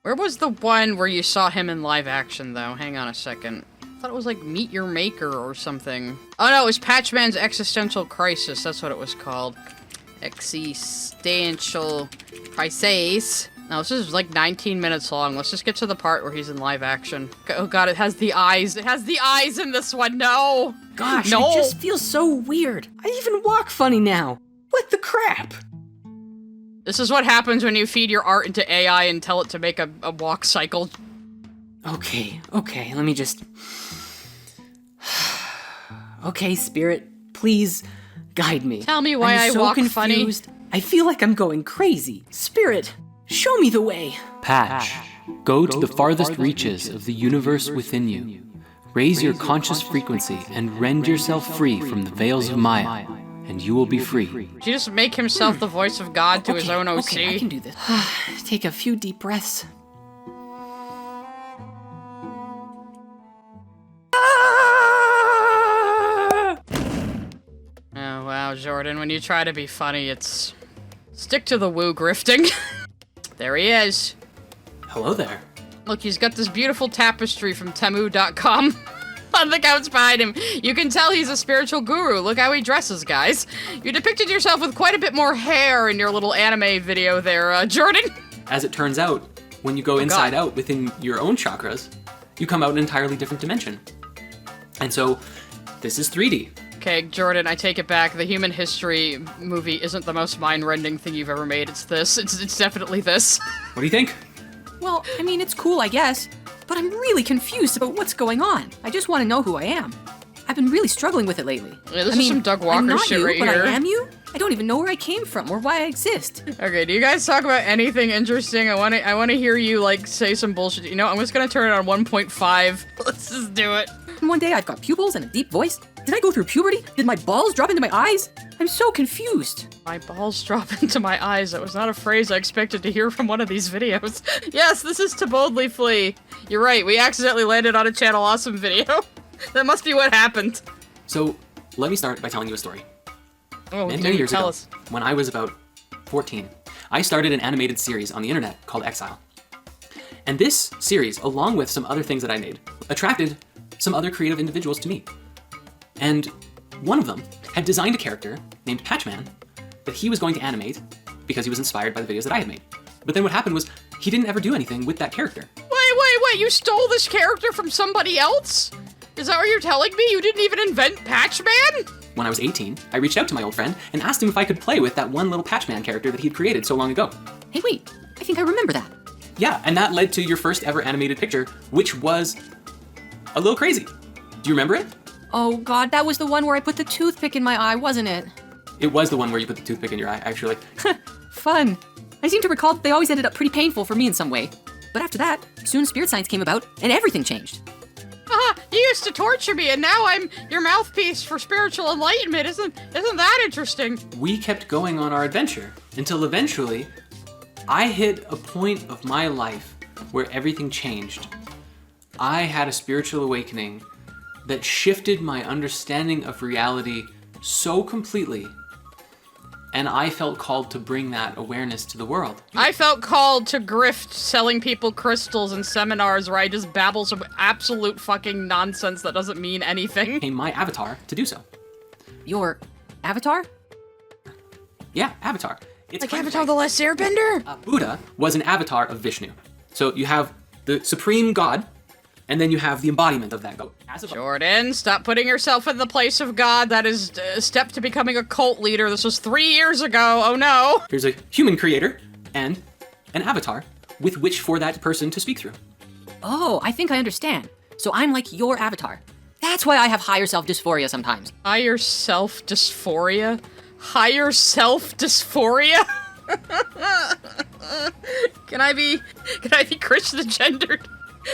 Where was the one where you saw him in live action, though? Hang on a second. I thought it was like Meet Your Maker or something. Oh no, it was Patchman's Existential Crisis. That's what it was called. Existential Crisis. No, this is like 19 minutes long. Let's just get to the part where he's in live action. Oh god, it has the eyes. It has the eyes in this one. No! Gosh, no! It just feels so weird. I even walk funny now. What the crap? This is what happens when you feed your art into AI and tell it to make a walk cycle. Okay, let me just... Okay, Spirit, please guide me. Tell me why I walk confused. funny. I feel like I'm going crazy. Spirit, show me the way. Patch, go to the farthest reaches of the universe within you. Raise your conscious frequency and rend yourself free from the veils of Maya, and you will be free. Did you just make himself the voice of God to his own OC? Okay, I can do this. Take a few deep breaths. Oh, wow, Jordan, when you try to be funny, it's... Stick to the woo grifting. There he is. Hello there. Look, he's got this beautiful tapestry from Temu.com on the couch behind him. You can tell he's a spiritual guru. Look how he dresses, guys. You depicted yourself with quite a bit more hair in your little anime video there, Jordan. As it turns out, when you go inside out within your own chakras, you come out in an entirely different dimension. And so, this is 3D. Okay, Jordan, I take it back. The Human History movie isn't the most mind-rending thing you've ever made. It's this. It's definitely this. What do you think? Well, I mean, it's cool, I guess. But I'm really confused about what's going on. I just want to know who I am. I've been really struggling with it lately. Yeah, this is some Doug Walker shit right here. I'm not you, but I am you? I don't even know where I came from or why I exist. Okay, do you guys talk about anything interesting? I want to hear you, like, say some bullshit. You know, I'm just gonna turn it on 1.5. Let's just do it. And one day I've got pupils and a deep voice. Did I go through puberty? Did my balls drop into my eyes? I'm so confused. My balls drop into my eyes. That was not a phrase I expected to hear from one of these videos. Yes, this is To Boldly Flee. You're right, we accidentally landed on a Channel Awesome video. That must be what happened. So, let me start by telling you a story. Oh, Many years ago, us. when I was about 14, I started an animated series on the internet called Exile. And this series, along with some other things that I made, attracted some other creative individuals to me. And one of them had designed a character named Patchman that he was going to animate because he was inspired by the videos that I had made. But then what happened was he didn't ever do anything with that character. Wait, you stole this character from somebody else? Is that what you're telling me? You didn't even invent Patchman? When I was 18, I reached out to my old friend and asked him if I could play with that one little Patchman character that he'd created so long ago. Hey, wait, I think I remember that. Yeah, and that led to your first ever animated picture, which was a little crazy. Do you remember it? Oh god, that was the one where I put the toothpick in my eye, wasn't it? It was the one where you put the toothpick in your eye, actually. Fun. I seem to recall that they always ended up pretty painful for me in some way. But after that, soon spirit science came about, and everything changed. You used to torture me, and now I'm your mouthpiece for spiritual enlightenment. Isn't that interesting? We kept going on our adventure until eventually I hit a point of my life where everything changed. I had a spiritual awakening that shifted my understanding of reality so completely, and I felt called to bring that awareness to the world. I felt called to grift selling people crystals in seminars where I just babble some absolute fucking nonsense that doesn't mean anything. Became my avatar to do so. Your avatar? Yeah, avatar. It's Like kind of Avatar the Last Airbender? Buddha was an avatar of Vishnu. So you have the supreme god, and then you have the embodiment of that god. Jordan, stop putting yourself in the place of God. That is a step to becoming a cult leader. This was 3 years ago. Oh no. Here's a human creator and an avatar with which for that person to speak through. Oh, I think I understand. So I'm like your avatar. That's why I have higher self dysphoria sometimes. Higher self dysphoria? Higher self dysphoria? Can I be Christian gendered?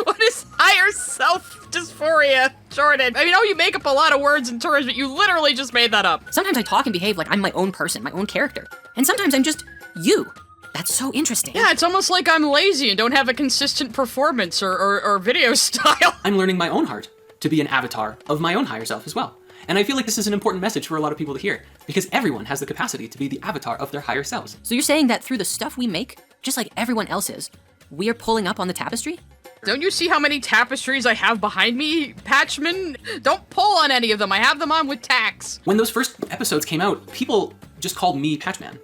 What is higher self-dysphoria, Jordan? I know you make up a lot of words and terms, but you literally just made that up. Sometimes I talk and behave like I'm my own person, my own character. And sometimes I'm just you. That's so interesting. Yeah, it's almost like I'm lazy and don't have a consistent performance or video style. I'm learning my own heart to be an avatar of my own higher self as well. And I feel like this is an important message for a lot of people to hear, because everyone has the capacity to be the avatar of their higher selves. So you're saying that through the stuff we make, just like everyone else is, we are pulling up on the tapestry? Don't you see how many tapestries I have behind me, Patchman? Don't pull on any of them. I have them on with tacks. When those first episodes came out, people just called me Patchman.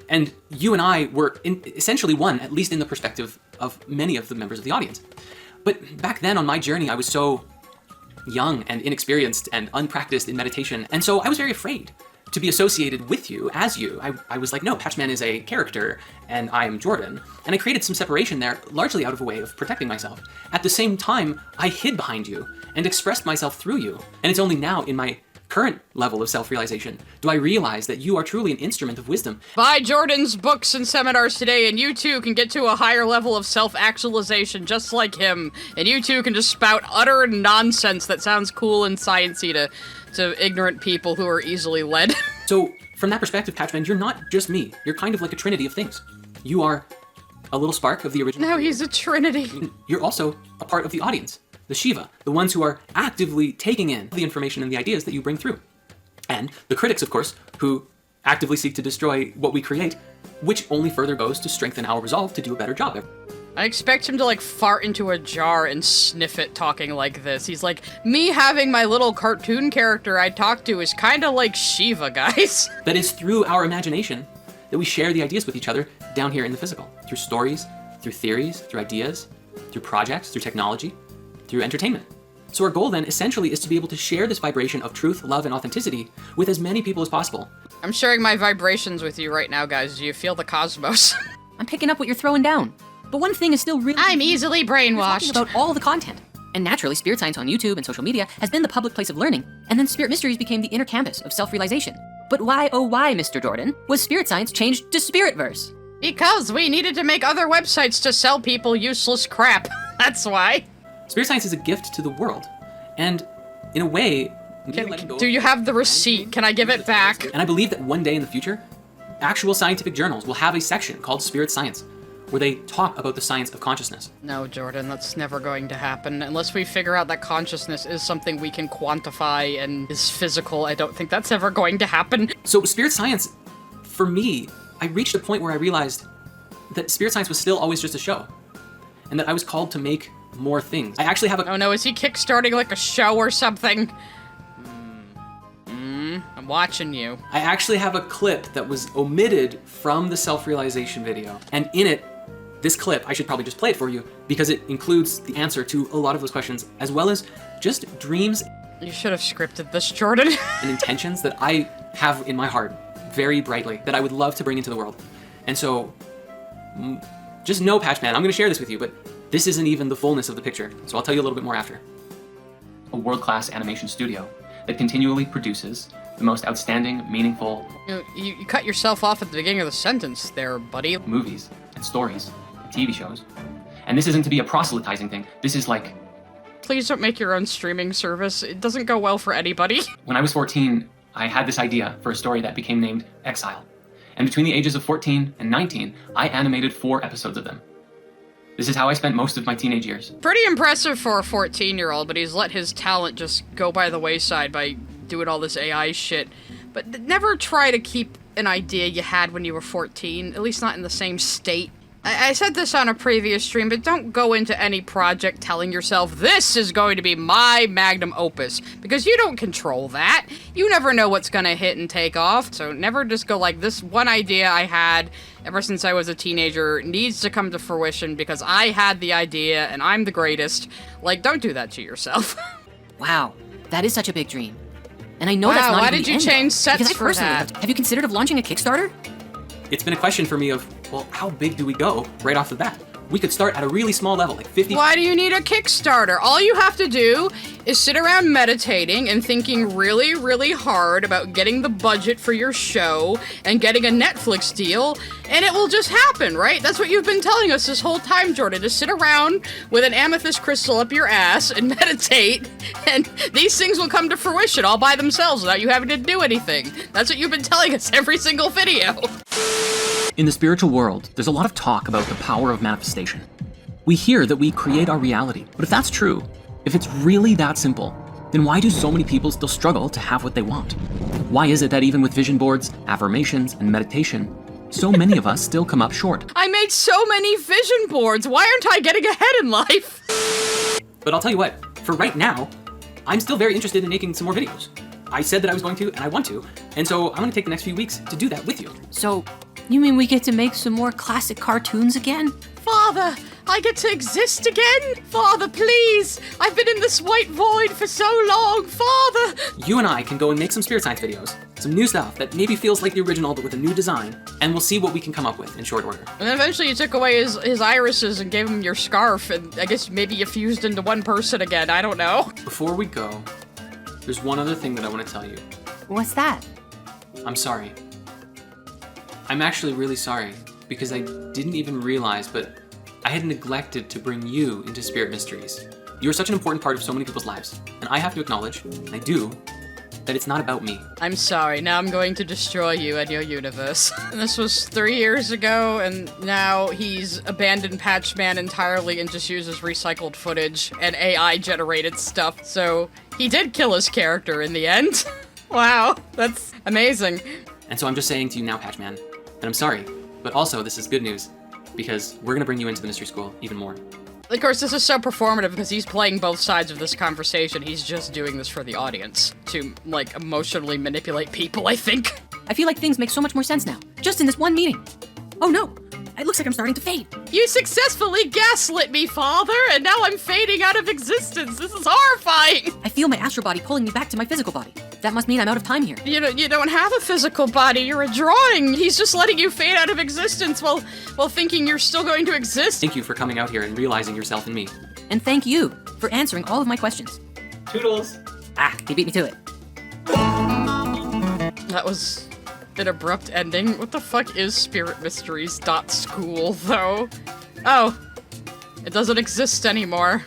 And you and I were essentially one, at least in the perspective of many of the members of the audience. But back then on my journey, I was so young and inexperienced and unpracticed in meditation. And so I was very afraid to be associated with you as you. I was like, no, Patchman is a character and I am Jordan. And I created some separation there, largely out of a way of protecting myself. At the same time, I hid behind you and expressed myself through you. And it's only now in my current level of self-realization do I realize that you are truly an instrument of wisdom. Buy Jordan's books and seminars today, and you too can get to a higher level of self-actualization just like him. And you too can just spout utter nonsense that sounds cool and sciencey to ignorant people who are easily led. So from that perspective, Patchman, you're not just me. You're kind of like a trinity of things. You are a little spark of the original. Now he's a trinity. You're also a part of the audience. The Shiva, the ones who are actively taking in the information and the ideas that you bring through. And the critics, of course, who actively seek to destroy what we create, which only further goes to strengthen our resolve to do a better job. I expect him to like fart into a jar and sniff it talking like this. He's like, me having my little cartoon character I talk to is kind of like Shiva, guys. That is through our imagination that we share the ideas with each other down here in the physical. Through stories, through theories, through ideas, through projects, through technology, through entertainment. So our goal then essentially is to be able to share this vibration of truth, love, and authenticity with as many people as possible. I'm sharing my vibrations with you right now, guys. Do you feel the cosmos? I'm picking up what you're throwing down. But one thing is still really... I'm easily You're brainwashed. talking about all the content. And naturally, Spirit Science on YouTube and social media has been the public place of learning, and then Spirit Mysteries became the inner canvas of self-realization. But why, oh why, Mr. Jordan, was Spirit Science changed to Spiritverse? Because we needed to make other websites to sell people useless crap. That's why. Spirit Science is a gift to the world. And in a way, Do you have the receipt? Can I give it back? And I believe that one day in the future, actual scientific journals will have a section called Spirit Science, where they talk about the science of consciousness. No, Jordan, that's never going to happen. Unless we figure out that consciousness is something we can quantify and is physical, I don't think that's ever going to happen. So Spirit Science, for me, I reached a point where I realized that Spirit Science was still always just a show, and that I was called to make more things. I actually have a... Oh no, is he kickstarting like a show or something? I'm watching you. I actually have a clip that was omitted from the self-realization video. And in it, this clip, I should probably just play it for you, because it includes the answer to a lot of those questions, as well as just dreams. You should have scripted this, Jordan. And intentions that I have in my heart very brightly, that I would love to bring into the world. And so, just know, Patchman, I'm gonna share this with you, but this isn't even the fullness of the picture, so I'll tell you a little bit more after. A world-class animation studio that continually produces the most outstanding, meaningful... You cut yourself off at the beginning of the sentence there, buddy. ...movies and stories and TV shows. And this isn't to be a proselytizing thing, this is like... Please don't make your own streaming service. It doesn't go well for anybody. When I was 14, I had this idea for a story that became named Exile. And between the ages of 14 and 19, I animated 4 episodes of them. This is how I spent most of my teenage years. Pretty impressive for a 14-year-old, but he's let his talent just go by the wayside by doing all this AI shit. But never try to keep an idea you had when you were 14, at least not in the same state. I said this on a previous stream, but don't go into any project telling yourself, this is going to be my magnum opus, because you don't control that. You never know what's gonna hit and take off, so never just go like, this one idea I had ever since I was a teenager needs to come to fruition because I had the idea and I'm the greatest. Like, don't do that to yourself. Wow, that is such a big dream. And I know Wow, that's not why even did the you end, change though, sets because I for personally that? have you considered of launching a Kickstarter? It's been a question for me of, well, how big do we go right off the bat? We could start at a really small level, like 50... Why do you need a Kickstarter? All you have to do is sit around meditating and thinking really, really hard about getting the budget for your show and getting a Netflix deal, and it will just happen, right? That's what you've been telling us this whole time, Jordan, to sit around with an amethyst crystal up your ass and meditate, and these things will come to fruition all by themselves without you having to do anything. That's what you've been telling us every single video. In the spiritual world, there's a lot of talk about the power of manifestation. We hear that we create our reality, but if that's true, if it's really that simple, then why do so many people still struggle to have what they want? Why is it that even with vision boards, affirmations, and meditation, so many of us still come up short. I made so many vision boards. Why aren't I getting ahead in life? But I'll tell you what, for right now, I'm still very interested in making some more videos. I said that I was going to, and I want to, and so I'm gonna take the next few weeks to do that with you. So, you mean we get to make some more classic cartoons again? Father, I get to exist again? Father, please. I've been in this white void for so long. Father. You and I can go and make some spirit science videos, some new stuff that maybe feels like the original but with a new design, and we'll see what we can come up with in short order. And then eventually you took away his irises and gave him your scarf, and I guess maybe you fused into one person again. I don't know. Before we go, there's one other thing that I want to tell you. What's that? I'm sorry. I'm actually really sorry, because I didn't even realize, but I had neglected to bring you into Spirit Mysteries. You're such an important part of so many people's lives, and I have to acknowledge, and I do, that it's not about me. I'm sorry. Now I'm going to destroy you and your universe. And this was 3 years ago, and now he's abandoned Patchman entirely and just uses recycled footage and AI-generated stuff. So he did kill his character in the end. Wow, that's amazing. And so I'm just saying to you now, Patchman, that I'm sorry, but also this is good news, because we're gonna bring you into the mystery school even more. Of course, this is so performative because he's playing both sides of this conversation. He's just doing this for the audience to, like, emotionally manipulate people, I think. I feel like things make so much more sense now, just in this one meeting. Oh no, it looks like I'm starting to fade. You successfully gaslit me, Father, and now I'm fading out of existence. This is horrifying. I feel my astral body pulling me back to my physical body. That must mean I'm out of time here. You don't have a physical body. You're a drawing. He's just letting you fade out of existence while thinking you're still going to exist. Thank you for coming out here and realizing yourself in me. And thank you for answering all of my questions. Toodles! Ah, he beat me to it. That was an abrupt ending. What the fuck is spiritmysteries.school, though? Oh, it doesn't exist anymore.